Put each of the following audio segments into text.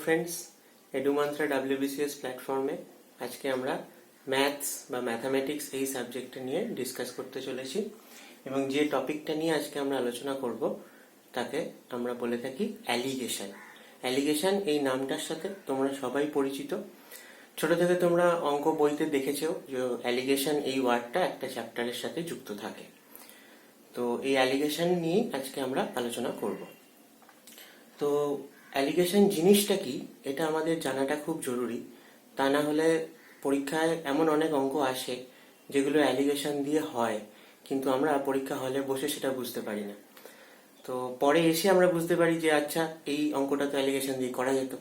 Friends, এডুমান্ত্রা WBCS প্ল্যাটফর্মে আজকে আমরা ম্যাথস বা ম্যাথামেটিক্স এই সাবজেক্টটা নিয়ে ডিসকাস করতে চলেছি এবং যে টপিকটা নিয়ে আজকে আমরা আলোচনা করব তাকে আমরা বলে থাকি অ্যালিগেশন। অ্যালিগেশন এই নামটার সাথে তোমরা সবাই পরিচিত। ছোট থেকে তোমরা অঙ্ক বইতে দেখেছো যে অ্যালিগেশন এই ওয়ার্ডটা একটা চ্যাপ্টারের সাথে যুক্ত থাকে। তো এই অ্যালিগেশন নিয়ে আজকে আমরা আলোচনা করব। তো অ্যালিগেশন জিনিসটা কি এটা আমাদের জানাটা খুব জরুরি। তা না হলে পরীক্ষায় এমন অনেক অঙ্ক আসে যেগুলো অ্যালিগেশন দিয়ে হয়, কিন্তু আমরা পরীক্ষা হলে বসে সেটা বুঝতে পারি না। তো পরে এসে আমরা বুঝতে পারি যে আচ্ছা, এই অঙ্কটা তো অ্যালিগেশন দিয়ে করা যেত।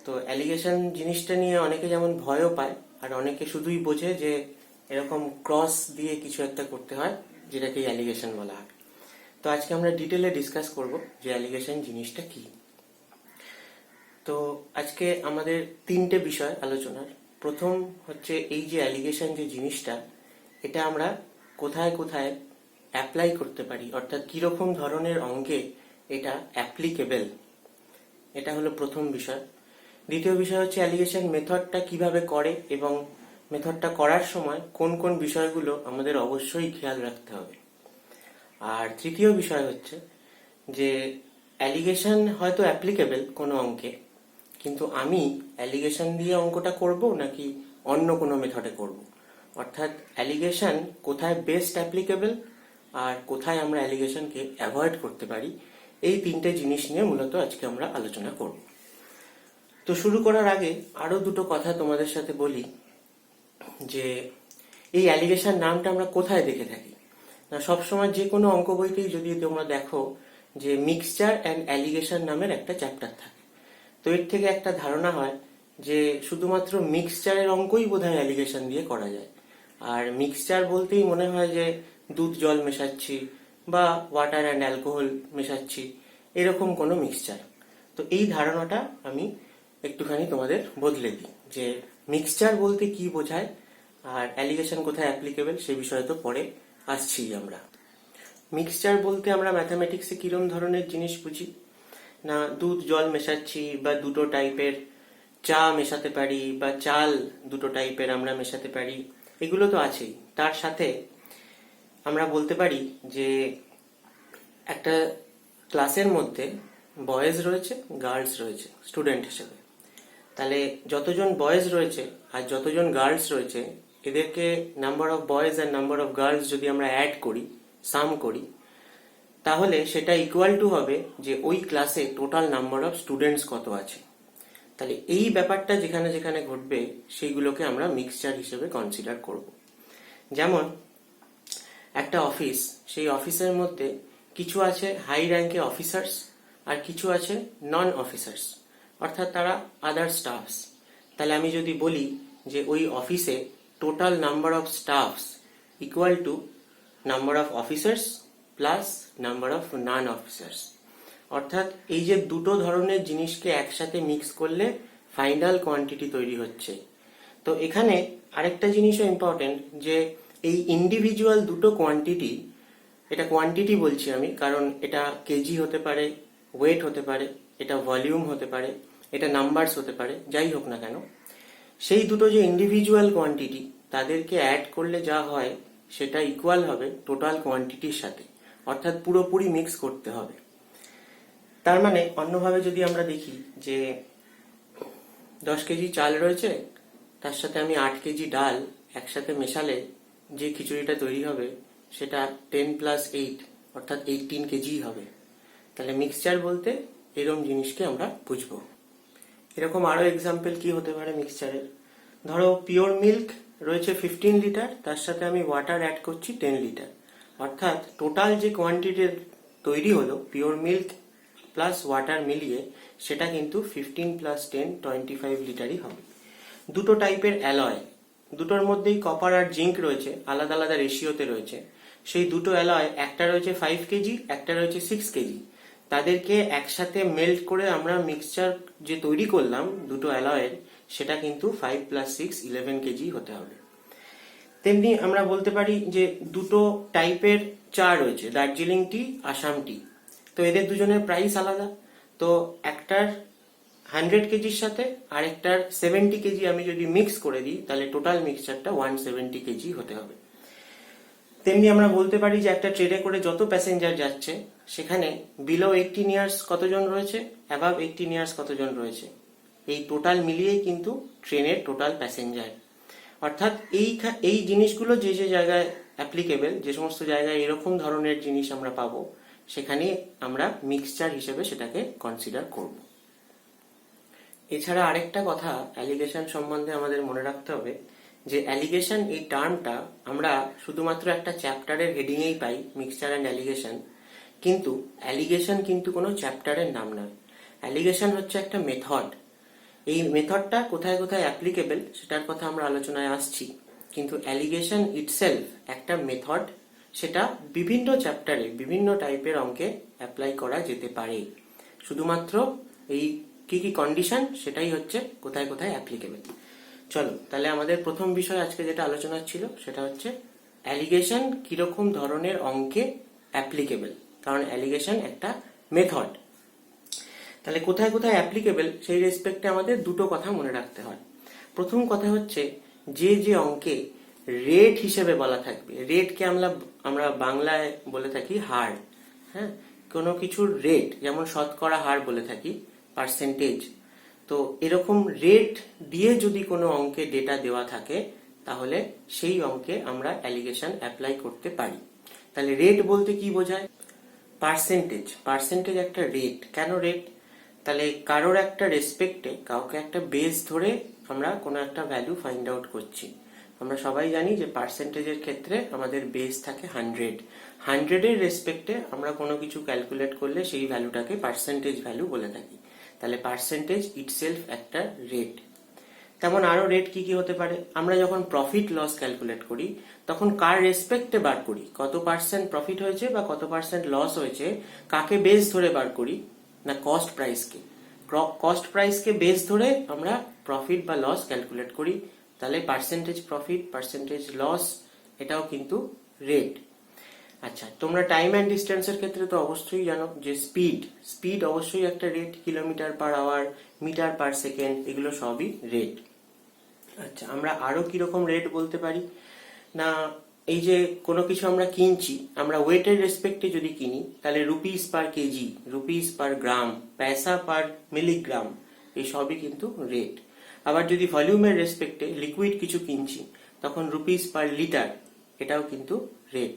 তো অ্যালিগেশন জিনিসটা নিয়ে অনেকে যেমন ভয়ও পায়, আর অনেকে শুধুই বোঝে যে এরকম ক্রস দিয়ে কিছু একটা করতে হয়, যেটাকে অ্যালিগেশন বলা হয়। তো আজকে আমরা ডিটেলে ডিসকাস করব যে অ্যালিগেশন জিনিসটা কি। তো আজকে আমাদের তিনটে বিষয় আলোচনার। প্রথম হচ্ছে এই যে অ্যালিগেশন যে জিনিসটা, এটা আমরা কোথায় কোথায় অ্যাপ্লাই করতে পারি, অর্থাৎ কিরকম ধরনের অঙ্কে এটা অ্যাপ্লিকেবল, এটা হলো প্রথম বিষয়। দ্বিতীয় বিষয় হচ্ছে অ্যালিগেশন মেথডটা কিভাবে করে এবং মেথডটা করার সময় কোন কোন বিষয়গুলো আমাদের অবশ্যই খেয়াল রাখতে হবে। আর তৃতীয় বিষয় হচ্ছে যে অ্যালিগেশন হয়তো অ্যাপ্লিকেবল কোনো অঙ্কে, কিন্তু আমি অ্যালিগেশন দিয়ে অঙ্কটা করব নাকি অন্য কোনো মেথডে করব, অর্থাৎ অ্যালিগেশন কোথায় বেস্ট অ্যাপ্লিকেবল আর কোথায় আমরা অ্যালিগেশনকে অ্যাভয়েড করতে পারি, এই তিনটে জিনিস নিয়ে মূলত আজকে আমরা আলোচনা করব। তো শুরু করার আগে আরো দুটো কথা তোমাদের সাথে বলি যে এই অ্যালিগেশন নামটা আমরা কোথায় দেখে থাকি না। সবসময় যে কোনো অঙ্ক বইতেই যদি তোমরা দেখো যে মিক্সচার অ্যান্ড অ্যালিগেশন নামের একটা চ্যাপ্টার থাকে, তো এর থেকে একটা ধারণা হয় যে শুধুমাত্র মিক্সচারের অঙ্কই বোধহয় অ্যালিগেশন দিয়ে করা যায়। আর মিক্সচার বলতেই মনে হয় যে দুধ জল মেশাচ্ছি বা ওয়াটার অ্যান্ড অ্যালকোহল মেশাচ্ছি, এরকম কোনো মিক্সচার। তো এই ধারণাটা আমি একটুখানি তোমাদের বদলে দিই যে মিক্সচার বলতে কি বোঝায় আর অ্যালিগেশন কোথায় অ্যাপ্লিকেবল সে বিষয়ে তো পরে আসছি আমরা। মিক্সচার বলতে আমরা ম্যাথামেটিক্সে কিরম ধরনের জিনিস বুঝি না, দুধ জল মেশাচ্ছি বা দুটো টাইপের চা মেশাতে পারি বা চাল দুটো টাইপের আমরা মেশাতে পারি, এগুলো তো আছেই। তার সাথে আমরা বলতে পারি যে একটা ক্লাসের মধ্যে বয়েজ রয়েছে, গার্লস রয়েছে স্টুডেন্ট হিসেবে। তাহলে যতজন বয়েজ রয়েছে আর যতজন গার্লস রয়েছে, এদেরকে নাম্বার অফ বয়েজ আর নাম্বার অফ গার্লস যদি আমরা অ্যাড করি, সাম করি, তাহলে সেটা ইকুয়াল টু হবে যে ওই ক্লাসে টোটাল নাম্বার অফ স্টুডেন্টস কত আছে। তাহলে এই ব্যাপারটা যেখানে যেখানে ঘটবে সেইগুলোকে আমরা মিক্সচার হিসেবে কনসিডার করব। যেমন একটা অফিস, সেই অফিসের মধ্যে কিছু আছে হাই র্যাঙ্কে অফিসার্স আর কিছু আছে নন অফিসার্স, অর্থাৎ তারা আদার স্টাফস। তাহলে আমি যদি বলি যে ওই অফিসে total number of stuffs equal to number of officers plus number of non officers, অর্থাৎ এই যে দুটো ধরনের জিনিসকে একসাথে মিক্স করলে ফাইনাল কোয়ান্টিটি তৈরি হচ্ছে। তো এখানে আরেকটা জিনিসও ইম্পর্টেন্ট যে এই ইন্ডিভিজুয়াল দুটো কোয়ান্টিটি, এটা কোয়ান্টিটি বলছি আমি কারণ এটা কেজি হতে পারে, ওয়েট হতে পারে, এটা ভলিউম হতে পারে, এটা নাম্বারস হতে পারে, যাই হোক না কেন, সেই দুটো যে ইন্ডিভিজুয়াল কোয়ান্টিটি তাদেরকে অ্যাড করলে যা হয় সেটা ইকুয়াল হবে টোটাল কোয়ান্টিটির সাথে, অর্থাৎ পুরোপুরি মিক্স করতে হবে। তার মানে অন্যভাবে যদি আমরা দেখি যে 10 কেজি চাল রয়েছে, তার সাথে আমি 8 কেজি ডাল একসাথে মেশালে যে খিচুড়িটা তৈরি হবে সেটা 10 + 8 অর্থাৎ 18 কেজি হবে। তাহলে মিক্সচার বলতে এরকম জিনিসকে আমরা বুঝবো। এরকম আরো এক্সাম্পল কি হতে পারে মিক্সচারের, ধরো পিওর মিল্ক রয়েছে 15 লিটার, তার সাথে আমি ওয়াটার অ্যাড করছি 10 লিটার, অর্থাৎ টোটাল যে কোয়ান্টিটির তৈরি হলো পিওর মিল্ক প্লাস ওয়াটার মিলিয়ে সেটা কিন্তু 15 + 10 25 লিটারই হবে। দুটো টাইপের অ্যালয়, দুটোর মধ্যেই কপার আর জিঙ্ক রয়েছে, আলাদা আলাদা রেশিওতে রয়েছে। সেই দুটো অ্যালয়, একটা রয়েছে 5 কেজি, একটা রয়েছে 6 কেজি, তাদেরকে একসাথে মেল্ট করে আমরা মিক্সচার যে তৈরি করলাম দুটো অ্যালয়ের, সেটা কিন্তু 5 + 6 11 কেজি হতে হবে। তেমনি আমরা বলতে পারি যে দুটো টাইপের চা রয়েছে, দার্জিলিং টি, আসাম টি, তো এদের দুজনের প্রাইস আলাদা। তো একটার 100 কেজির সাথে আরেকটার 70 কেজি আমি যদি মিক্স করে দিই, তাহলে টোটাল মিক্সচারটা 170 কেজি হতে হবে। তেমনি আমরা বলতে পারি যে একটা ট্রেনে করে যত প্যাসেঞ্জার যাচ্ছে, সেখানে বিলো 18 ইয়ার্স কতজন রয়েছে, অ্যাবাভ 18 ইয়ার্স কতজন রয়েছে, এই টোটাল মিলিয়েই কিন্তু ট্রেনের টোটাল প্যাসেঞ্জার। অর্থাৎ এই জিনিসগুলো যে যে জায়গায় অ্যাপ্লিকেবল, যে সমস্ত জায়গায় এরকম ধরনের জিনিস আমরা পাবো, সেখানে আমরা মিক্সচার হিসেবে সেটাকে কনসিডার করব। এছাড়া আরেকটা কথা অ্যালিগেশন সম্বন্ধে আমাদের মনে রাখতে হবে, যে অ্যালিগেশন এই টার্মটা আমরা শুধুমাত্র একটা চ্যাপ্টারের হেডিংয়েই পাই, মিক্সচার অ্যান্ড অ্যালিগেশন। কিন্তু অ্যালিগেশন কিন্তু কোনো চ্যাপ্টারের নাম নয়। অ্যালিগেশন হচ্ছে একটা মেথড। এই মেথডটা কোথায় কোথায় অ্যাপ্লিকেবল সেটার কথা আমরা আলোচনায় আসছি, কিন্তু অ্যালিগেশন ইটসেলফ একটা মেথড, সেটা বিভিন্ন চ্যাপ্টারে বিভিন্ন টাইপের অঙ্কে অ্যাপ্লাই করা যেতে পারে। শুধুমাত্র এই কি কি কন্ডিশন, সেটাই হচ্ছে কোথায় কোথায় অ্যাপ্লিকেবল। চলো তাহলে আমাদের প্রথম বিষয় আজকে যেটা আলোচনা ছিল, সেটা হচ্ছে অ্যালিগেশন কিরকম ধরনের অঙ্কে অ্যাপ্লিকেবল, কারণ অ্যালিগেশন একটা মেথড। তাহলে কোথায় কোথায় অ্যাপ্লিকেবল সেই রেসপেক্টে আমাদের দুটো কথা মনে রাখতে হয়। প্রথম কথা হচ্ছে, যে যে অঙ্কে রেট হিসেবে বলা থাকবে, রেটকে আমরা বাংলায় বলে থাকি হার। হ্যাঁ, কোনো কিছুর রেট, যেমন শতকরা হার বলে থাকি, পার্সেন্টেজ। তো এরকম রেট দিয়ে যদি কোনো অঙ্কে ডেটা দেওয়া থাকে, তাহলে সেই অঙ্কে আমরা অ্যালিগেশন অ্যাপ্লাই করতে পারি। তাহলে রেট বলতে কি বোঝায়? পার্সেন্টেজ। পার্সেন্টেজ একটা রেট। কেন রেট? তাহলে কারোর একটা রেসপেক্টে, কাউকে একটা বেস ধরে আমরা কোনো একটা ভ্যালু ফাইন্ড আউট করছি। আমরা সবাই জানি যে পার্সেন্টেজের ক্ষেত্রে আমাদের বেস থাকে 100। 100-এর রেসপেক্টে আমরা কোনো কিছু ক্যালকুলেট করলে সেই ভ্যালুটাকে পার্সেন্টেজ ভ্যালু বলে থাকি। তাহলে পার্সেন্টেজ ইটসেলফ একটা রেট। তেমন আরো রেট কি কি হতে পারে? আমরা যখন প্রফিট লস ক্যালকুলেট করি, তখন কার রেসপেক্টে বার করি, কত পার্সেন্ট প্রফিট হয়েছে বা কত পার্সেন্ট লস হয়েছে, কাকে বেস ধরে বার করি? না, কস্ট প্রাইসকে। কস্ট প্রাইসকে বেস ধরে আমরা প্রফিট বা লস ক্যালকুলেট করি। তাহলে পার্সেন্টেজ প্রফিট, পার্সেন্টেজ লস, এটাও কিন্তু রেট। আচ্ছা, তোমরা টাইম অ্যান্ড ডিস্টেন্সের ক্ষেত্রে তো অবশ্যই জানো যে স্পিড অবশ্যই একটা রেট। Kilometre per hour, metre per second, এগুলো সবই রেট। আচ্ছা, আমরা আরো কিরকম রেট বলতে পারি? না, এই যে কোনো কিছু আমরা কিনছি, আমরা ওয়েটের রেসপেক্টে যদি কিনি, তাহলে rupees per KG, rupees per gram, paisa per milligram, এই সবই কিন্তু রেট। আবার যদি ভলিউমের রেসপেক্টে লিকুইড কিছু কিনছি, তখন রুপিস পার লিটার, এটাও কিন্তু রেট।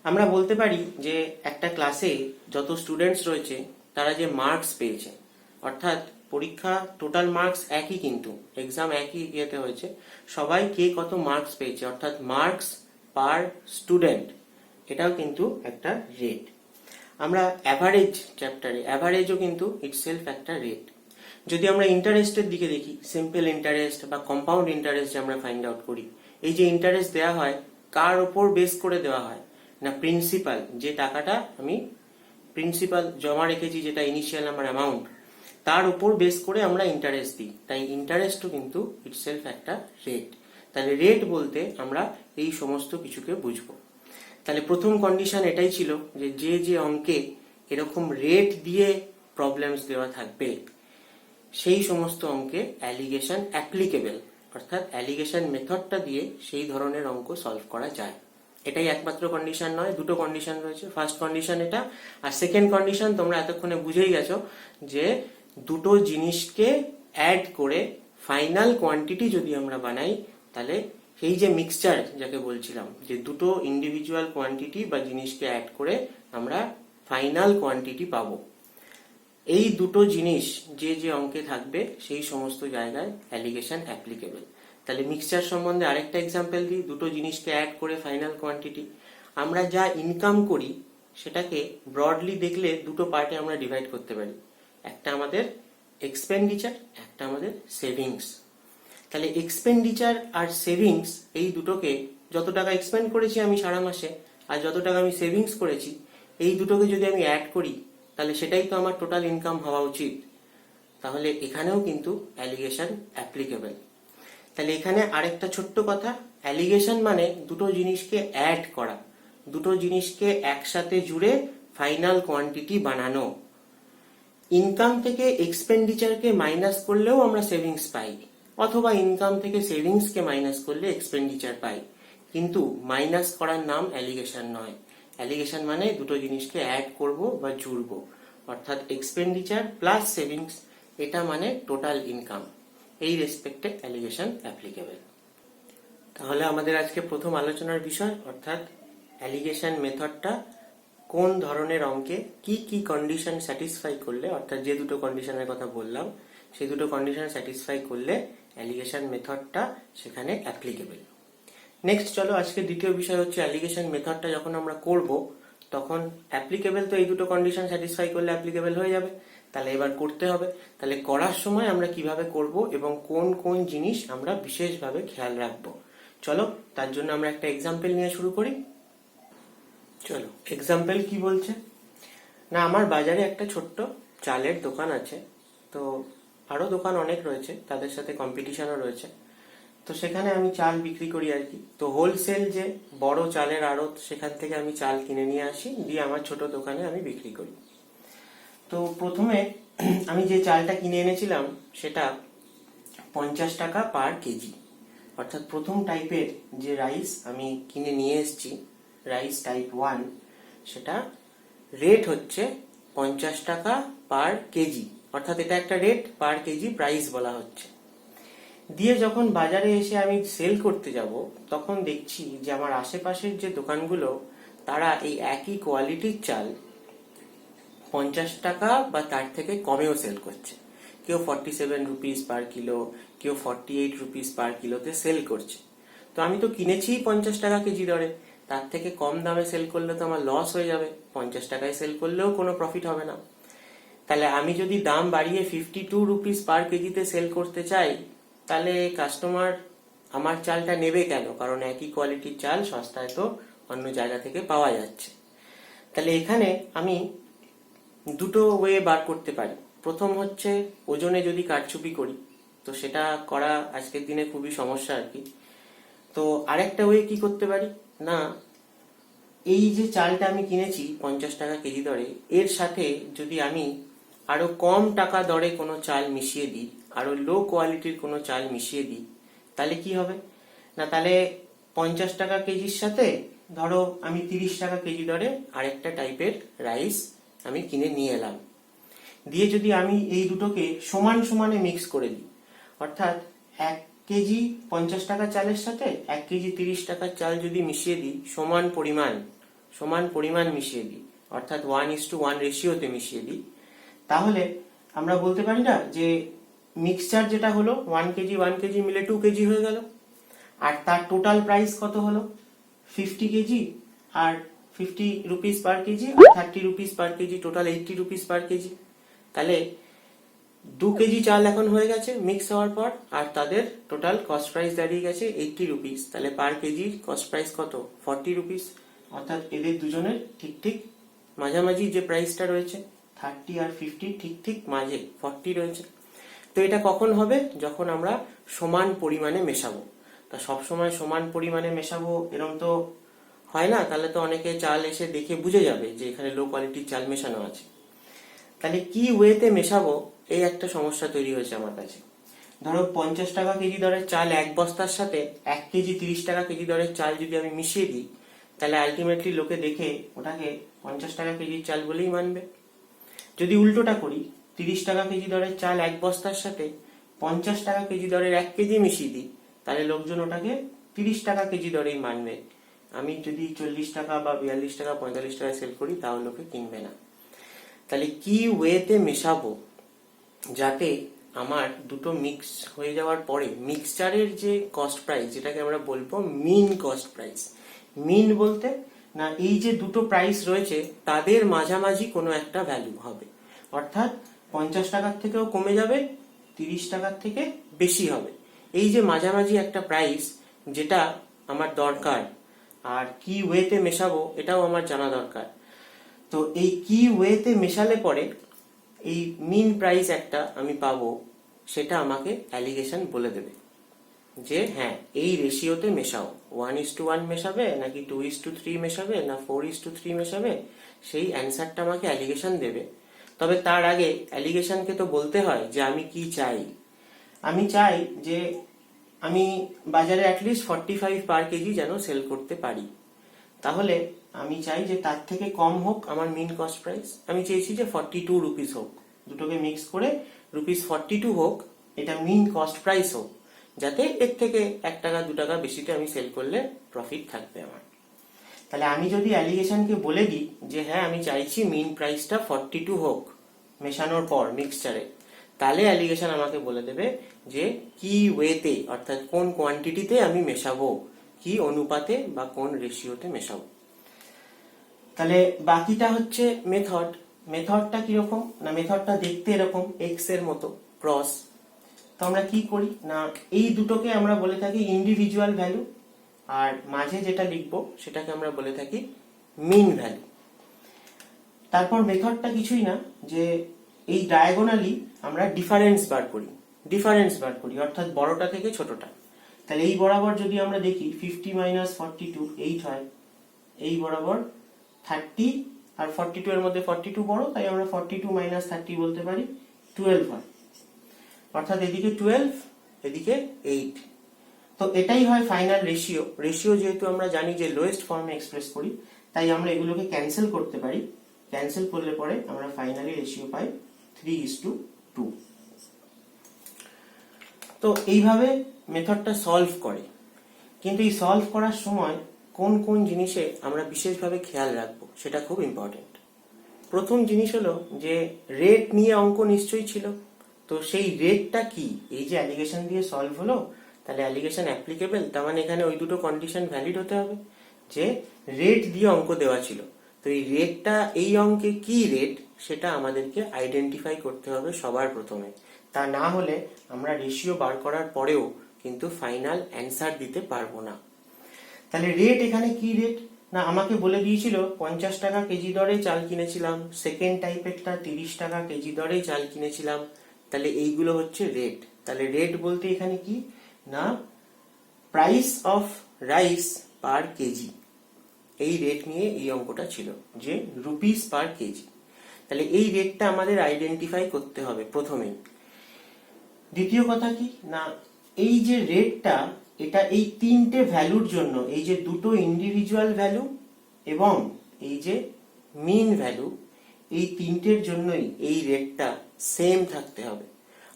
আমরা বলতে পারি যে একটা ক্লাসে যত স্টুডেন্টস রয়েছে, তারা যে মার্কস পেয়েছে, অর্থাৎ পরীক্ষা টোটাল মার্কস একই, কিন্তু এক্সাম একই ইয়েতে হয়েছে, সবাই কে কত মার্কস পেয়েছে, অর্থাৎ মার্কস পার স্টুডেন্ট, এটাও কিন্তু একটা রেট। আমরা অ্যাভারেজ চ্যাপ্টারে, অ্যাভারেজও কিন্তু ইটসেলফ একটা রেট। যদি আমরা ইন্টারেস্টের দিকে দেখি, সিম্পল ইন্টারেস্ট বা কম্পাউন্ড ইন্টারেস্ট যে আমরা ফাইন্ড আউট করি, এই যে ইন্টারেস্ট দেওয়া হয়, কার ওপর বেস করে দেওয়া হয়? না, প্রিন্সিপাল। যে টাকাটা আমি প্রিন্সিপাল জমা রেখেছি, যেটা ইনিশিয়াল আমার অ্যামাউন্ট, তার উপর বেস করে আমরা ইন্টারেস্ট দিই। তাই ইন্টারেস্টও কিন্তু ইটসেলফ একটা রেট। তাহলে রেট বলতে আমরা এই সমস্ত কিছুকে বুঝবো। তাহলে প্রথম কন্ডিশন এটাই ছিল যে যে যে অঙ্কে এরকম রেট দিয়ে প্রবলেমস দেওয়া থাকবে, সেই সমস্ত অঙ্কে অ্যালিগেশন অ্যাপ্লিকেবল, অর্থাৎ অ্যালিগেশন মেথডটা দিয়ে সেই ধরনের অঙ্ক সলভ করা যায়। এটাই একমাত্র কন্ডিশন নয়, দুটো কন্ডিশন রয়েছে। ফার্স্ট কন্ডিশন এটা, আর সেকেন্ড কন্ডিশন তোমরা এতক্ষণে বুঝেই গেছো যে দুটো জিনিসকে অ্যাড করে ফাইনাল কোয়ান্টিটি যদি আমরা বানাই, তাহলে এই যে মিক্সচার যাকে বলছিলাম, যে দুটো ইন্ডিভিজুয়াল কোয়ান্টিটি বা জিনিসকে অ্যাড করে আমরা ফাইনাল কোয়ান্টিটি পাবো, এই দুটো জিনিস যে যে অঙ্কে থাকবে, সেই সমস্ত জায়গায় অ্যালিগেশন অ্যাপ্লিকেবল। তাহলে মিক্সচার সম্বন্ধে আরেকটা এক্সাম্পল দিই, দুটো জিনিসকে অ্যাড করে ফাইনাল কোয়ান্টিটি। আমরা যা ইনকাম করি, সেটাকে ব্রডলি দেখলে দুটো পার্টে আমরা ডিভাইড করতে পারি। একটা আমাদের এক্সপেন্ডিচার, একটা আমাদের সেভিংস। তাহলে এক্সপেন্ডিচার আর সেভিংস, এই দুটোকে, যত টাকা এক্সপেন্ড করেছি আমি সারা মাসে আর যত টাকা আমি সেভিংস করেছি, এই দুটোকে যদি আমি অ্যাড করি, তাহলে সেটাই তো আমার টোটাল ইনকাম হওয়া উচিত। তাহলে এখানেও কিন্তু অ্যালিগেশন অ্যাপ্লিকেবল। তাহলে এখানে আরেকটা ছোট্ট কথা, অ্যালিগেশন মানে দুটো জিনিসকে অ্যাড করা, দুটো জিনিসকে একসাথে জুড়ে ফাইনাল কোয়ান্টিটি বানানো। ইনকাম থেকে এক্সপেন্ডিচারকে মাইনাস করলেও আমরা সেভিংস পাই, অথবা ইনকাম থেকে সেভিংসকে মাইনাস করলে এক্সপেন্ডিচার পাই, কিন্তু মাইনাস করার নাম অ্যালিগেশন নয়। অ্যালিগেশন মানে দুটো জিনিসকে অ্যাড করব বা জুড়ব, অর্থাৎ এক্সপেন্ডিচার প্লাস সেভিংস, এটা মানে টোটাল ইনকাম। এই রেসপেক্টে অ্যালিগেশন অ্যাপ্লিকেবল। তাহলে আমাদের আজকে প্রথম আলোচনার বিষয় অর্থাৎ অ্যালিগেশন মেথডটা কোন ধরনের অঙ্কে কি কি কন্ডিশন স্যাটিসফাই করলে, অর্থাৎ যে দুটো কন্ডিশনের কথা বললাম সেই দুটো কন্ডিশন স্যাটিসফাই করলে অ্যালিগেশন মেথডটা সেখানে অ্যাপ্লিকেবল। নেক্সট চলো, আজকে দ্বিতীয় বিষয় হচ্ছে অ্যালিগেশন মেথডটা যখন আমরা করব তখন অ্যাপ্লিকেবল তো এই দুটো কন্ডিশন স্যাটিসফাই করলে অ্যাপ্লিকেবল হয়ে যাবে, তাহলে এবার করতে হবে। তাহলে করার সময় আমরা কিভাবে করব এবং কোন কোন জিনিস আমরা বিশেষভাবে খেয়াল রাখবো, চলো তার জন্য আমরা একটা এক্সাম্পল নিয়ে শুরু করি। চলো, এক্সাম্পল কি বলছে না, আমার বাজারে একটা ছোট্ট চালের দোকান আছে, তো আরো দোকান অনেক রয়েছে, তাদের সাথে কম্পিটিশনও রয়েছে, তো সেখানে আমি চাল বিক্রি করি আর কি। তো হোলসেল যে বড় চালের আড়ত, সেখান থেকে আমি চাল কিনে নিয়ে আসি, দিয়ে আমার ছোট দোকানে আমি বিক্রি করি। তো প্রথমে আমি যে চালটা কিনে এনেছিলাম সেটা 50 টাকা পার কেজি, অর্থাৎ প্রথম টাইপের যে রাইস আমি কিনে নিয়ে এসেছি, রাইস টাইপ 1, সেটা রেট হচ্ছে 50 টাকা পার কেজি, অর্থাৎ এটা একটা রেট, পার কেজি প্রাইস বলা হচ্ছে। দিয়ে যখন বাজারে এসে আমি সেল করতে যাব তখন দেখছি যে আমার আশেপাশের যে দোকানগুলো তারা এই একই কোয়ালিটির চাল 50 টাকা বা তার থেকে কমেও সেল করছে। কেউ 47 রুপিস পার কিলো, কেউ 48 রুপিস পার কিলোতে সেল করছে। তো আমি তো কিনেছি 50 টাকা কেজি দরে, তার থেকে কম দামে সেল করলে তো আমার লস হয়ে যাবে, 50 টাকায় সেল করলেও কোনো প্রফিট হবে না। তাহলে আমি যদি দাম বাড়িয়ে 52 রুপিস পার কেজিতে সেল করতে চাই, তাহলে কাস্টমার আমার চালটা নেবে কেন? কারণ একই কোয়ালিটির চাল সস্তায় তো অন্য জায়গা থেকে পাওয়া যাচ্ছে। তাহলে এখানে আমি দুটো ওয়ে বার করতে পারি। প্রথম হচ্ছে ওজনে যদি কারচুপি করি, তো সেটা করা আজকের দিনে খুবই সমস্যা আর কি। তো আরেকটা ওয়ে কি করতে পারি না, এই যে চালটা আমি কিনেছি 50 টাকা কেজি দরে, এর সাথে যদি আমি আরো কম টাকা দরে কোনো চাল মিশিয়ে দিই, আরো লো কোয়ালিটির কোনো চাল মিশিয়ে দিই, তাহলে কি হবে না, তাহলে 50 টাকা কেজির সাথে ধরো আমি 30 টাকা কেজি দরে আরেকটা টাইপের রাইস আমি কিনে নিয়ে এলাম, দিয়ে যদি আমি এই দুটোকে সমান সমানে মিক্স করে দিই, অর্থাৎ 1 কেজি 50 টাকা চালের সাথে 1 কেজি 30 টাকার চাল যদি মিশিয়ে দিই, সমান পরিমাণ মিশিয়ে দিই, অর্থাৎ 1:1 রেশিওতে মিশিয়ে দিই, তাহলে আমরা বলতে পারি না যে মিক্সচার যেটা হলো 1 কেজি মিলে 2 কেজি হয়ে গেল, আর তার টোটাল প্রাইস কত হলো 50 কেজি, আর 50 রুপিস পার কেজি, আর 30 rupees per KG, total 80 rupees per KG. তাহলে 2 কেজি চাল এখন হয়ে গেছে মিক্স হওয়ার পর, আর তাদের টোটাল কস্ট প্রাইস দাঁড়িয়ে গেছে 80 রুপিস। তাহলে পার কেজির কস্ট প্রাইস কত 40 রুপিস, অর্থাৎ এদের দুজনের ঠিক মাঝামাঝি যে প্রাইসটা রয়েছে 30 আর 50 ঠিক মাঝে 40 রয়েছে। তো এটা কখন হবে, যখন আমরা সমান পরিমাণে মেশাবো। তা সবসময় সমান পরিমাণে মেশাবো এরকম তো হয় না, তাহলে তো অনেকে চাল এসে দেখে বুঝে যাবে যে এখানে লো কোয়ালিটির চাল মেশানো আছে। তাহলে কি ওয়েতে মেশাবো, এই একটা সমস্যা তৈরি হয়েছে আমার কাছে। ধরো 50 টাকা কেজি দরের চাল এক বস্তার সাথে 1 কেজি 30 টাকা কেজি দরের চাল যদি আমি মিশিয়ে দিই, তাহলে আলটিমেটলি লোকে দেখে ওটাকে 50 টাকা কেজির চাল বলেই মানবে। যদি উল্টোটা করি, 30 টাকা কেজি দরের চাল এক বস্তার সাথে 50 টাকা কেজি দরের 1 কেজি মিশিয়ে দিই, তাহলে লোকজন ওটাকে 30 টাকা কেজি দরেই মানবে। আমি যদি 40 টাকা বা 42 টাকা 45 টাকায় সেল করি, তাও লোকে কিনবে না। তাহলে কি ওয়েতে মেশাবো যাতে আমার দুটো মিক্স হয়ে যাওয়ার পরে মিক্সচারের যে কস্ট প্রাইস, যেটাকে আমরা বলবো মিন কস্ট প্রাইস, মিন বলতে না এই যে দুটো প্রাইস রয়েছে তাদের মাঝামাঝি কোনো একটা ভ্যালু হবে, অর্থাৎ 50 টাকার থেকেও কমে যাবে, 30 টাকার থেকে বেশি হবে। এই যে মাঝামাঝি একটা প্রাইস, যেটা আমার দরকার, আর কি ওয়েতে মেশাবো এটাও আমার জানা দরকার। তো এই কি ওয়েতে মেশালে পরে এই মিন প্রাইস একটা আমি পাবো, সেটা আমাকে অ্যালিগেশন বলে দেবে যে হ্যাঁ এই রেশিওতে মেশাও, 1:1 মেশাবে নাকি 2:3 মেশাবে না 4:3 মেশাবে, সেই অ্যান্সারটা আমাকে অ্যালিগেশন দেবে। তবে তার আগে অ্যালিগেশনকে তো বলতে হয় যে আমি কি চাই। আমি চাই যে আমি বাজারে অ্যাটলিস্ট 45 পার কেজি যেন সেল করতে পারি। তাহলে আমি চাই যে তার থেকে কম হোক আমার মিন কস্ট প্রাইস। আমি চেয়েছি যে 42 রুপিস হোক, দুটোকে মিক্স করে রুপিস 42 হোক, এটা মিন কস্ট প্রাইস হোক, যাতে এর থেকে 1 টাকা 2 টাকা বেশিতে আমি সেল করলে প্রফিট থাকবে আমার। তাহলে আমি যদি অ্যালিগেশনকে বলে দিই যে হ্যাঁ আমি চাইছি মিন প্রাইসটা 42 হোক মেশানোর পর মিক্সচারে, তাহলে অ্যালিগেশন আমাকে বলে দেবে যে কি ওয়েতে, অর্থাৎ কোন কোয়ান্টিটিতে আমি মেশাবো, কি অনুপাতে বা কোন রেশিওতে মেশাবো। তাহলে বাকিটা হচ্ছে মেথড। মেথডটা কিরকম না, মেথডটা দেখতে এরকম এক্স এর মতো ক্রস। তো আমরা কি করি না, এই দুটোকে আমরা বলে থাকি ইন্ডিভিজুয়াল ভ্যালু, আর মাঝে যেটা লিখবো সেটাকে আমরা বলে থাকি মিন ভ্যালু। তারপর মেথডটা কিছুই না, যে এই ডায়াগোনালি আমরা ডিফারেন্স বার করি, অর্থাৎ বড়টা থেকে ছোটটা। তাহলে এই বরাবর যদি আমরা দেখি 50 মাইনাস 42 8 হয়, এই বরাবর 30 আর 42 এর মধ্যে 42 বড়, তাই আমরা 42 মাইনাস 30 বলতে পারি 12 হয়, অর্থাৎ এদিকে 12 এদিকে 8। তো এটাই হয় ফাইনাল রেশিও। যেহেতু আমরা জানি যে লোয়েস্ট ফর্মে এক্সপ্রেস করি, তাই আমরা এগুলোকে ক্যান্সেল করতে পারি। ক্যান্সেল করলে পরে আমরা ফাইনালি রেশিও পাই 3:2। তো এইভাবে মেথডটা সলভ করে। কিন্তু এই সলভ করার সময় কোন কোন জিনিসে আমরা বিশেষভাবে খেয়াল রাখবো সেটা খুব ইম্পর্টেন্ট। প্রথম জিনিস হলো যে রেট নিয়ে অঙ্ক নিশ্চয়ই ছিল। তো সেই রেটটা কি, এই যে অ্যালিগেশন দিয়ে সলভ হলো, তাহলে অ্যালিগেশন অ্যাপ্লিকেবল, তার মানে এখানে ওই দুটো কন্ডিশন ভ্যালিড হতে হবে। যে রেট দিয়ে অঙ্ক দেওয়া ছিল, তো এই রেটটা এই অঙ্কে কি রেট সেটা আমাদেরকে আইডেন্টিফাই করতে হবে সবার প্রথমে। তা না হলে আমরা রেশিও বার করার পরেও কিন্তু ফাইনাল অ্যান্সার দিতে পারবো না। তাহলে রেট এখানে কি রেট না, আমাকে বলে দিয়েছিল 50 টাকা কেজি দরে চাল কিনেছিলাম, সেকেন্ড টাইপেরটা 30 টাকা কেজি দরে চাল কিনেছিলাম। তাহলে এইগুলো হচ্ছে রেট। তাহলে রেট বলতে এখানে কি না, price of rice per KG, এই রেট নিয়ে এই অঙ্কটা ছিল যে রুপিস পার কেজি। তাহলে এই রেটটা আমাদের আইডেন্টিফাই করতে হবে প্রথমেই। দ্বিতীয় কথা কি না, এই যে রেটটা, এটা এই তিনটে ভ্যালুর জন্য, এই যে দুটো ইন্ডিভিজুয়াল ভ্যালু এবং এই যে মিন ভ্যালু, এই তিনটের জন্যই এই রেটটা সেম থাকতে হবে।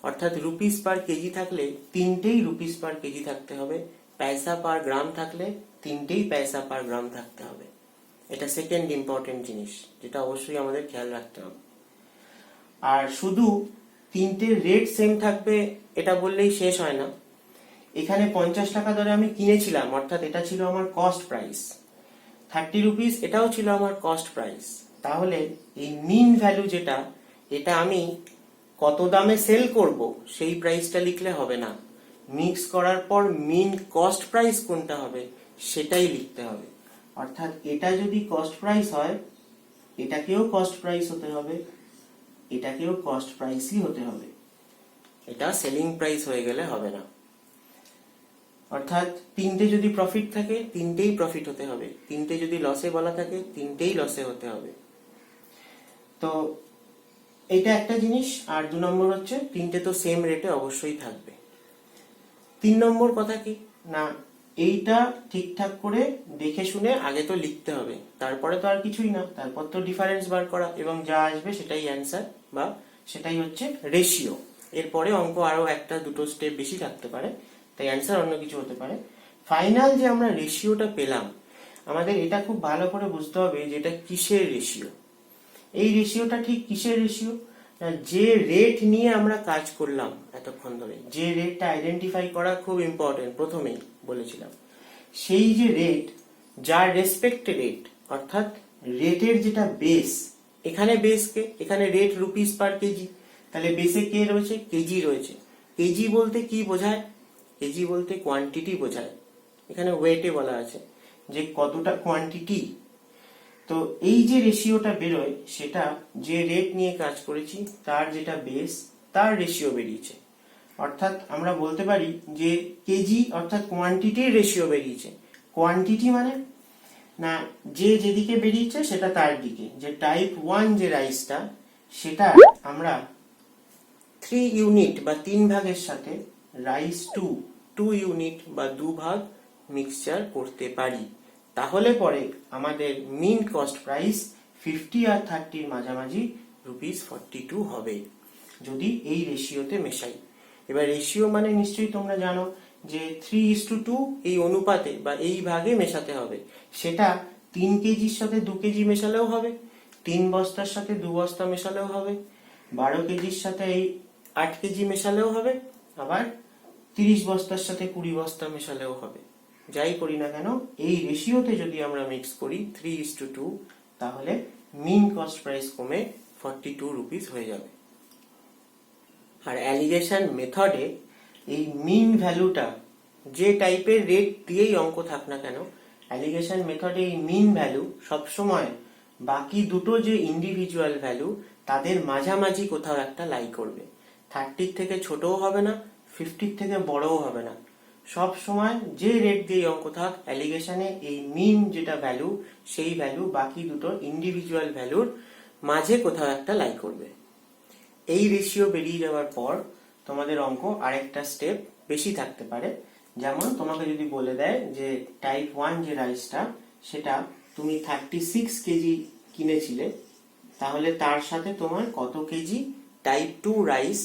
অর্থাৎ রুপিস পার কেজি থাকলে তিনটেই রুপিস পার কেজি থাকতে হবে, পয়সা পার গ্রাম থাকলে তিনটেই পয়সা পার গ্রাম থাকতে হবে। এটা সেকেন্ড ইম্পর্টেন্ট জিনিস, যেটা অবশ্যই আমাদের খেয়াল রাখতে হবে। আর শুধু তিনটে রেট সেম থাকবে এটা বললেই শেষ হয় না। এখানে 50 টাকা দরে আমি কিনেছিলাম, অর্থাৎ এটা ছিল আমার কস্ট প্রাইস। 30 রুপিস এটাও ছিল আমার কস্ট প্রাইস। তাহলে এই মিন ভ্যালু যেটা, এটা আমি কত দামে সেল করব সেই প্রাইসটা লিখলে হবে না, মিক্স করার পর মিন কস্ট প্রাইস কোনটা হবে সেটাই লিখতে হবে। অর্থাৎ এটা যদি কস্ট প্রাইস হয়, এটাকেও কস্ট প্রাইস হতে হবে, এটাকেও কস্ট প্রাইসই হতে হবে। এটা সেলিং প্রাইস হয়ে গেলে হবে না। অর্থাৎ তিনটে যদি প্রফিট থাকে তিনটেই প্রফিট হতে হবে, তিনটে যদি লসে বলা থাকে তিনটেই লসে হতে হবে। তো এটা একটা জিনিস। আর 2 নম্বর হচ্ছে তিনটে তো সেম রেটে অবশ্যই থাকবে। 3 নম্বর কথা কি না, এইটা ঠিকঠাক করে দেখে শুনে আগে তো লিখতে হবে, তারপরে তো আর কিছুই না, তারপর তো ডিফারেন্স বার করা এবং যা আসবে সেটাই অ্যান্সার বা সেটাই হচ্ছে রেশিও। এরপরে অঙ্ক আরো একটা দুটো স্টেপ বেশি থাকতে পারে, তাই অ্যান্সার অন্য কিছু হতে পারে। ফাইনাল যে আমরা রেশিওটা পেলাম, আমাদের এটা খুব ভালো করে বুঝতে হবে যে এটা কিসের রেশিও। এই রেশিওটা ঠিক কিসের রেশিও না, যে রেট নিয়ে আমরা কাজ করলাম এতক্ষণ ধরে, যে রেটটা আইডেন্টিফাই করা খুব ইম্পর্টেন্ট, প্রথমেই বলেছিলাম, সেই যে রেট যার রেসপেক্টে রেট, অর্থাৎ রেটের যেটা বেস, এখানে বেস কে, এখানে রেট রুপিস পার কেজি, তাহলে বেসে কে রয়েছে, কেজি রয়েছে। কেজি বলতে কি বোঝায়, কেজি বলতে কোয়ান্টিটি বোঝায়। এখানে ওয়েটে বলা আছে যে কতটা কোয়ান্টিটি। তো এই যে রেশিওটা বেরোয় সেটা যে রেট নিয়ে কাজ করেছি তার যেটা বেস, তার রেশিও বেরিয়েছে। অর্থাৎ আমরা বলতে পারি যে কেজি অর্থাৎ কোয়ান্টিটির রেশিও বেরিয়েছে। কোয়ান্টিটি মানে না, যে যেদিকে বেরিয়েছে সেটা তার দিকে, যে টাইপ 1 যে রাইসটা, সেটা আমরা 3 ইউনিট বা 3 ভাগের সাথে রাইস টু 2 ইউনিট বা 2 ভাগ মিক্সচার করতে পারি, তাহলে পরে আমাদের মিন কস্ট প্রাইস 50 আর 30 এর মাঝামাঝি ₹42 হবে যদি এই রেশিওতে মেশাই। এবার রেশিও মানে নিশ্চয়ই তোমরা জানো যে 3:2 এই অনুপাতে বা এই ভাগে মেশাতে হবে। সেটা 3 কেজির সাথে 2 কেজি মেশালেও হবে, 3 বস্তার সাথে 2 বস্তা মেশালেও হবে, 12 কেজির সাথে এই 8 কেজি মেশালেও হবে, আবার 30 বস্তার সাথে 20 বস্তা মেশালেও হবে। যাই করি না কেন এই রেশিওতে যদি আমরা মিক্স করি 3:2, তাহলে মিন কস্ট প্রাইস কমে ₹42 হয়ে যাবে। আর অ্যালিগেশন মেথডে এই মিন ভ্যালুটা যে টাইপের রেট দিয়েই অঙ্ক থাক না কেন, অ্যালিগেশন মেথডে এই মিন ভ্যালু সবসময় বাকি দুটো যে ইন্ডিভিজুয়াল ভ্যালু তাদের মাঝামাঝি কোথাও একটা লাই করবে। 30 থেকে ছোটও হবে না, 50 থেকে বড়ও হবে না। সব সময় যে রেট দিয়ে অঙ্ক থাক, অ্যালিগেশনে এই মিন যেটা ভ্যালু সেই ভ্যালু বাকি দুটো ইন্ডিভিজুয়াল ভ্যালুর মাঝে কোথাও একটা লাই করবে। এই রেশিও বেরিয়ে যাওয়ার পর তোমাদের অঙ্ক আরেকটা স্টেপ বেশি থাকতে পারে। যেমন তোমাকে যদি বলে দেয় যে টাইপ 1 যে রাইসটা সেটা তুমি 36 কেজি কিনেছিলে, তাহলে তার সাথে তোমার কত কেজি টাইপ 2 রাইস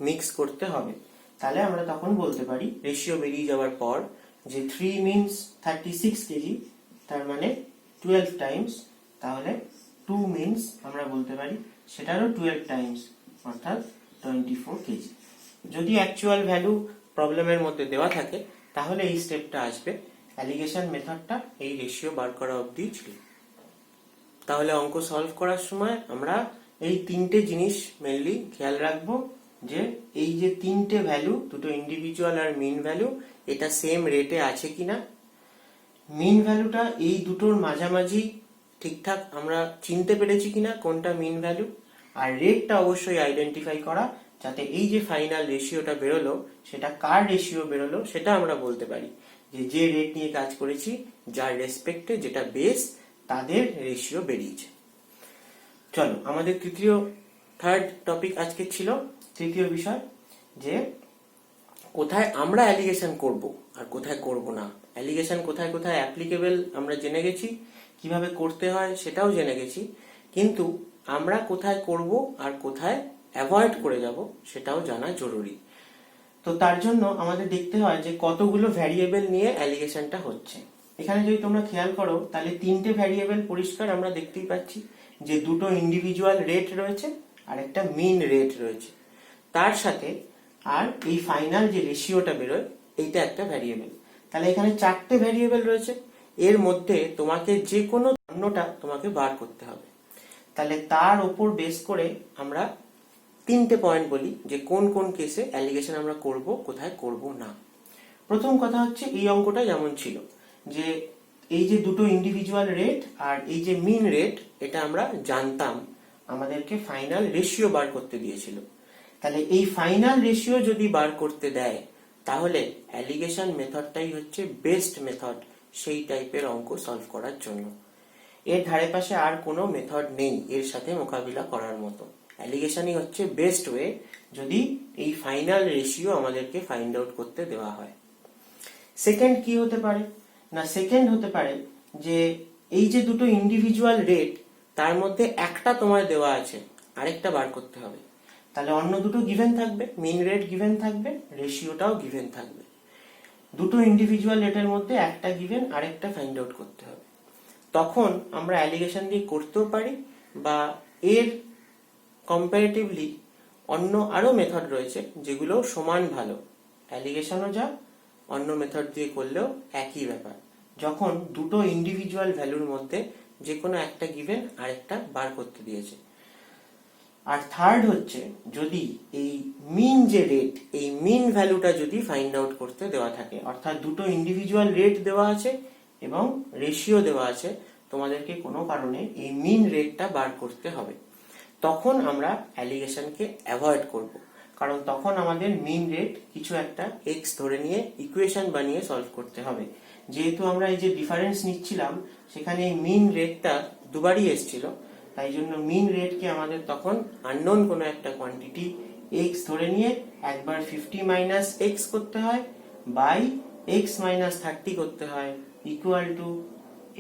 মিক্স করতে হবে, তাহলে আমরা তখন বলতে পারি রেশিও বেরিয়ে যাওয়ার পর যে 3 মিনস 36 কেজি, তার মানে 12 টাইমস, তাহলে 2 মিনস আমরা বলতে পারি সেটারও 12 টাইমস, অর্থাৎ 24 কেজি। যদি অ্যাকচুয়াল ভ্যালু প্রবলেমের মধ্যে দেওয়া থাকে তাহলে এই স্টেপটা আসবে। অ্যালিগেশন মেথডটা এই রেশিও বার করা অবধি ছিল। তাহলে অঙ্ক সলভ করার সময় আমরা এই তিনটে জিনিস মেনলি খেয়াল রাখবো, যে এই যে তিনটে ভ্যালু দুটো ইন্ডিভিজুয়াল আর মিন ভ্যালু এটা সেম রেটে আছে কিনা, মিন ভ্যালুটা এই দুটোর মাঝামাঝি ঠিকঠাক আমরা চিনতে পেরেছি কিনা কোনটা মিন ভ্যালু, আর রেটটা অবশ্যই আইডেন্টিফাই করা যাতে এই যে ফাইনাল রেশিওটা বেরোলো সেটা কার রেশিও বেরোলো সেটা আমরা বলতে পারি যে রেট নিয়ে কাজ করেছি যার রেসপেক্টে যেটা বেস তাদের রেশিও বেরিয়েছে। চলো আমাদের থার্ড টপিক আজকে ছিল তৃতীয় বিষয়, যে কোথায় আমরা অ্যালিগেশন করব আর কোথায় করব না। অ্যালিগেশন কোথায় কোথায় অ্যাপ্লিকেবল আমরা জেনে গেছি, কিভাবে করতে হয় সেটাও জেনে গেছি, কিন্তু আমরা কোথায় করব আর কোথায় অ্যাভয়েড করে যাব সেটাও জানা জরুরি। তো তার জন্য আমাদের দেখতে হয় যে কতগুলো ভ্যারিয়েবল নিয়ে অ্যালিগেশনটা হচ্ছে। এখানে যদি তোমরা খেয়াল করো তাহলে তিনটে ভ্যারিয়েবল পরিষ্কার আমরা দেখতেই পাচ্ছি, যে দুটো ইন্ডিভিজুয়াল রেট রয়েছে আর একটা মিন রেট রয়েছে, তার সাথে আর এই ফাইনাল যে রেশিওটা বেরোয় এইটা একটা ভ্যারিয়েবল। তাহলে এখানে চারটে ভ্যারিয়েবল রয়েছে, এর মধ্যে তোমাকে যে কোনো অন্যটা তোমাকে বার করতে হবে। তাহলে তার উপর বেস করে আমরা তিনটে পয়েন্ট বলি যে কোন কোন কেসে অ্যালিগেশন আমরা করব কোথায় করব না। প্রথম কথা হচ্ছে এই অঙ্কটা যেমন ছিল যে এই যে দুটো ইন্ডিভিজুয়াল রেট আর এই যে মিন রেট এটা আমরা জানতাম, আমাদেরকে ফাইনাল রেশিও বার করতে দিয়েছিল। তাহলে এই ফাইনাল রেশিও যদি বার করতে দেয় তাহলে অ্যালিগেশন মেথডটাই হচ্ছে বেস্ট মেথড সেই টাইপের অঙ্ক সলভ করার জন্য। এর ধারে পাশে আর কোনো মেথড নেই এর সাথে মোকাবিলা করার মতো। অ্যালিগেশনই হচ্ছে বেস্ট ওয়ে যদি এই ফাইনাল রেশিও আমাদেরকে ফাইন্ড আউট করতে দেওয়া হয়। সেকেন্ড কি হতে পারে না, সেকেন্ড হতে পারে যে এই যে দুটো ইন্ডিভিজুয়াল রেট তার মধ্যে একটা তোমার দেওয়া আছে, আরেকটা বার করতে হবে। তাহলে অন্য দুটো গিভেন থাকবে, মিন রেট গিভেন থাকবে, রেশিওটাও গিভেন থাকবে। দুটো ইন্ডিভিজুয়াল রেটের মধ্যে একটা গিভেন আরেকটা ফাইন্ড আউট করতে হবে। তখন আমরা অ্যালিগেশন দিয়ে করতেও পারি, বা এর কম্পারেটিভলি অন্য আরো মেথড রয়েছে যেগুলো সমান ভালো। অ্যালিগেশনও যা, অন্য মেথড দিয়ে করলেও একই ব্যাপার, যখন দুটো ইন্ডিভিজুয়াল ভ্যালুর মধ্যে যে কোনো একটা গিভেন আরেকটা বার করতে দিয়েছে। আর থার্ড হচ্ছে যদি এই মিন যে রেট এই মিন ভ্যালুটা যদি ফাইন্ড আউট করতে দেওয়া থাকে, অর্থাৎ দুটো ইন্ডিভিজুয়াল রেট দেওয়া আছে এবং রেশিও দেওয়া আছে, তোমাদেরকে কোনো কারণে এই মিন রেটটা বার করতে হবে, তখন আমরা অ্যালিগেশনকে অ্যাভয়েড করব। কারণ তখন আমাদের মিন রেট কিছু একটা এক্স ধরে নিয়ে ইকুয়েশন বানিয়ে সলভ করতে হবে। যেহেতু আমরা এই যে ডিফারেন্স নিচ্ছিলাম সেখানে মিন রেটটা দুবারই এসেছিল, তাই জন্য মিন রেটকে আমাদের তখন আননোন কোনো একটা কোয়ান্টিটি এক্স ধরে নিয়ে একবার 50 মাইনাস এক্স করতে হয় বাই এক্স মাইনাস 30 করতে হয় ইকুয়াল টু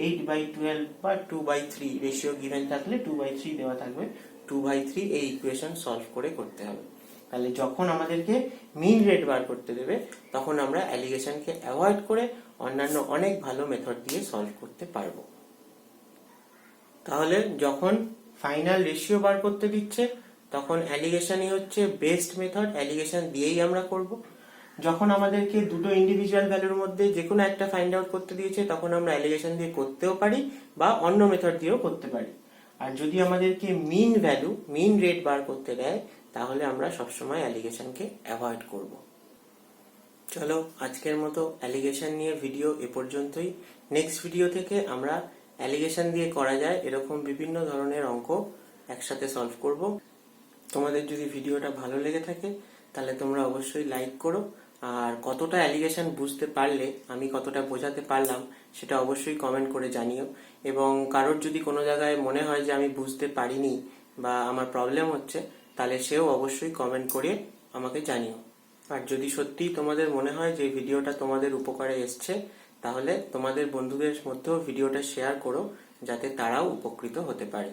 8/12 বা 2/3 রেশিও গিভেন থাকলে 2/3 দেওয়া থাকবে 2/3 এই ইকুয়েশন সলভ করে করতে হবে। তাহলে যখন আমাদেরকে মিন রেট বার করতে দেবে তখন আমরা অ্যালিগেশনকে অ্যাভয়েড করে অন্যান্য অনেক ভালো মেথড দিয়ে সলভ করতে পারবো। তাহলে যখন ফাইনাল রেশিও বার করতে দিচ্ছে তখন অ্যালিগেশনই হচ্ছে বেস্ট মেথড, অ্যালিগেশন দিয়েই আমরা করব। যখন আমাদেরকে দুটো ইন্ডিভিজুয়াল ভ্যালুর মধ্যে যে কোনো একটা ফাইন্ড আউট করতে দিয়েছে তখন আমরা অ্যালিগেশন দিয়ে করতেও পারি বা অন্য মেথড দিয়েও করতে পারি। আর যদি আমাদেরকে মিন ভ্যালু মিন রেট বার করতে দেয় তাহলে আমরা সবসময় অ্যালিগেশনকে অ্যাভয়েড করব। চলো আজকের মতো অ্যালিগেশন নিয়ে ভিডিও এ পর্যন্তই। নেক্সট ভিডিও থেকে আমরা অ্যালিগেশন দিয়ে করা যায় এরকম বিভিন্ন ধরনের অঙ্ক একসাথে সলভ করব। তোমাদের যদি ভিডিওটা ভালো লেগে থাকে তাহলে তোমরা অবশ্যই লাইক করো, আর কতটা অ্যালিগেশন বুঝতে পারলে, আমি কতটা বোঝাতে পারলাম সেটা অবশ্যই কমেন্ট করে জানিও। এবং কারোর যদি কোনো জায়গায় মনে হয় যে আমি বুঝতে পারিনি বা আমার প্রবলেম হচ্ছে তাহলে সেও অবশ্যই কমেন্ট করে আমাকে জানিও। আর যদি সত্যিই তোমাদের মনে হয় যে ভিডিওটা তোমাদের উপকারে এসছে তাহলে তোমাদের বন্ধুদের মধ্যেও ভিডিওটা শেয়ার করো যাতে তারাও উপকৃত হতে পারে।